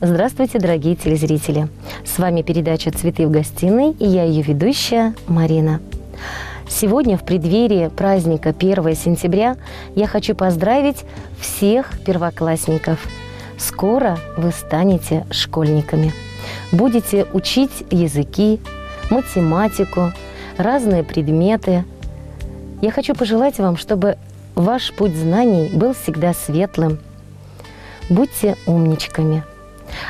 Здравствуйте, дорогие телезрители! С вами передача «Цветы в гостиной» и я ее ведущая Марина. Сегодня, в преддверии праздника 1 сентября, я хочу поздравить всех первоклассников. Скоро вы станете школьниками. Будете учить языки, математику, разные предметы. Я хочу пожелать вам, чтобы ваш путь знаний был всегда светлым. Будьте умничками.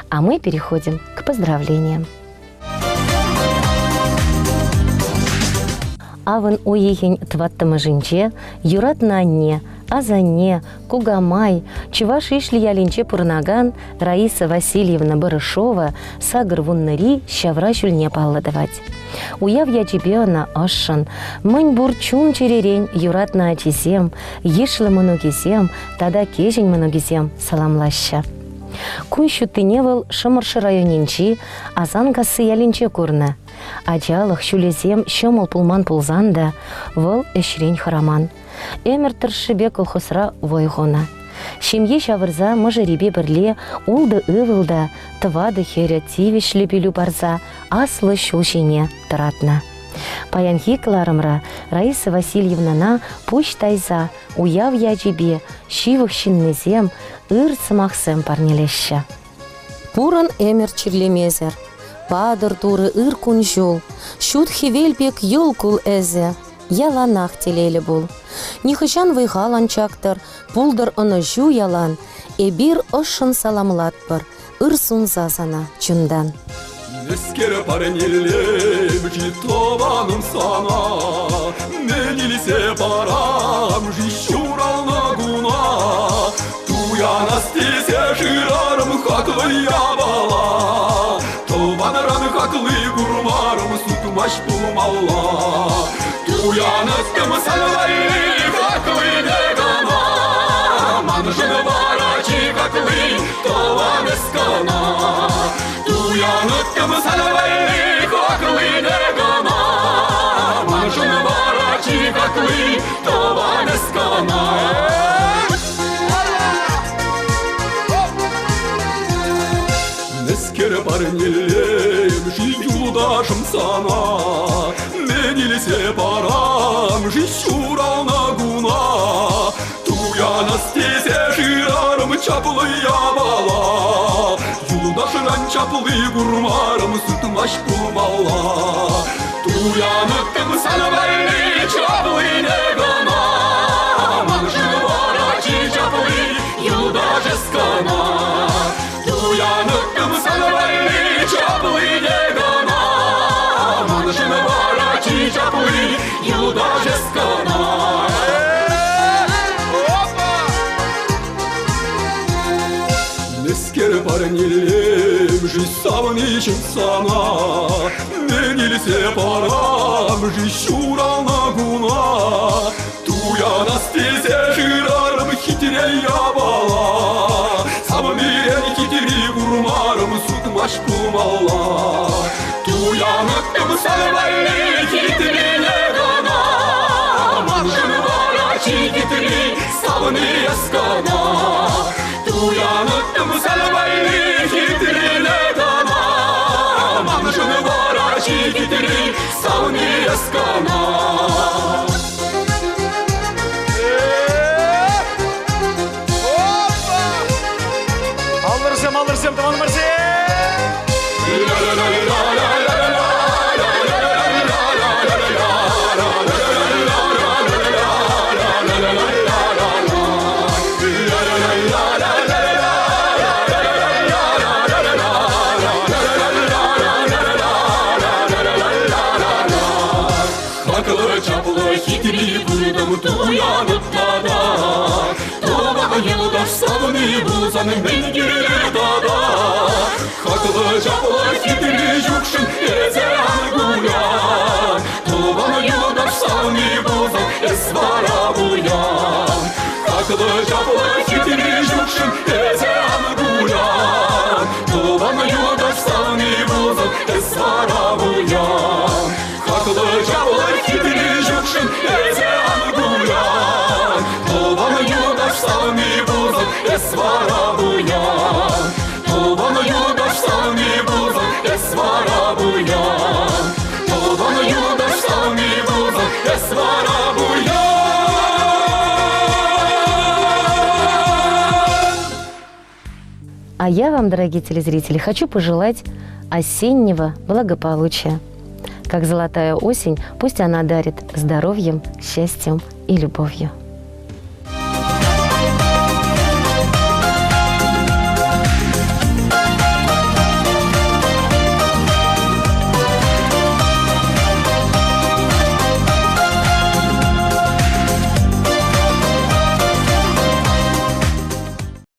А мы переходим к поздравлениям. Аван уехень тваттамажинче, юрат нанне, азанне, кугамай, чуваш ишли ялинче пурнаган, Раиса Васильевна Барышова, сагр вуннари, щавращульне палладывать. Уяв я чебеона ашшан, мань бурчун черерень, юрат на ачисем, ешлы многисем, тада кежень многисем, саламлаща. Кун шутыневыл шымыршы районинчи, азан касы ялинче курны. Ачалых шулезем шомыл пулман пулзанда, выл эшрень хараман. Эмір тыршыбе колхозра войғона. Шемье шавырза мыжыребе бірле, улды ывылда, тывады херя тивишлі білу барза, аслы шулшене тұратна. Паянхи кыларымра Раиса Васильевнана пуш тайза, уяв яджебе, шивых шиннезем, ыр сымақсым парнелешші. Пурын эмір чирлемезер, падыр туры ыр кунжол, шут хевелбек йол кул эзе, яланах телелі бұл. Нихышан вайғалан чактыр, пулдыр ыны жу ялан, эбир ышын саламлатпыр, ыр сунза сана чундан. Ескер парнелем житованым сана, менилсе парам жищурал нагуна, туя настесе жирарым хаклы ябала, тованаран хаклы гурмарым сутмаш пулмалла, туя настым салвай хаклы дегана, манжын варачи хаклы тованескана. Уянıttım salvay kaklı negana, manjın varaçi kaklı tovaneskana. Nesker parnelem жидюдашым sana, menilse param жищурал нагуна, туя настесе жирарым чаплы ябала. Юлдашынан чаплы гурмарым сутмаш пулмалла, туянıttım salvай чаплы негана, манжын варачи чаплы юлдашескана. Туянıttım salvay чаплы негана, манжын варачи чаплы юлдашескана. Ескер парнелем жиссавничем сана, менилсе парам жищурал нагуна, туя настесе жирарым хитрей ябала, саммирен хитри гурмарым сутмаш пулмалла, туянıttım salvay хитри негана, манжын варачи хитри савны ескана. Uyanıttım salvay hitri negana, manjın varaçi hitri savni eskana. Alırsam tamam mırsı. Uyanıp dada, Toba'da yıldaş savını bulsan mengiri dada. Haklı çaplı hitri jukşın eze anguyan, Toba'da yıldaş savını bulsan esvara buyan. Haklı çaplı hitri jukşın eze anguyan, Toba'da yıldaş savını bulsan esvara buyan. Haklı çaplı hitri jukşın eze anguyan, Toba'da yıldaş savını bulsan esvara buyan. Toba'da yıldaş А я вам, дорогие телезрители, хочу пожелать осеннего благополучия. Как золотая осень, пусть она дарит здоровьем, счастьем и любовью.